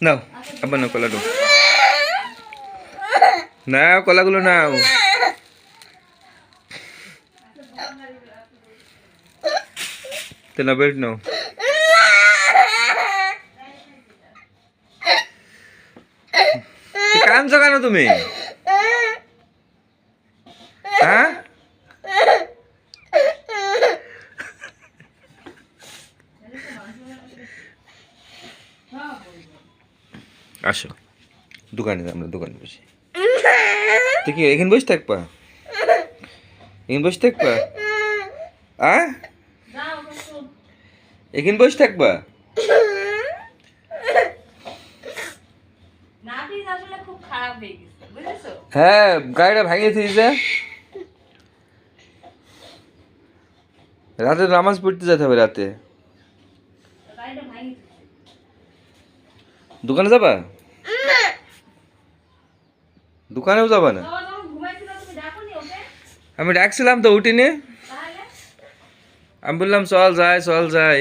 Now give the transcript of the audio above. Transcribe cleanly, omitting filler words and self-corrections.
নাও আবার নাও কলাটা নাও কলাগুলো নাও নাও বেল্ট নাও কাঁদছো কেন তুমি হ্যাঁ আসো দোকানে আমরা দোকানে বসে তুই কি এখানে বসে থাকবা এখানে বসে থাকবা এখানে বসে থাকবা হ্যাঁ গাড়িটা ভাঙিয়ে দিয়েছে রাতে নামাজ পড়তে যেতে হবে রাতে দোকানে যাবা দোকানেও যাবা না আমি ডাকছিলাম তো উঠিনি আমি বললাম চল যাই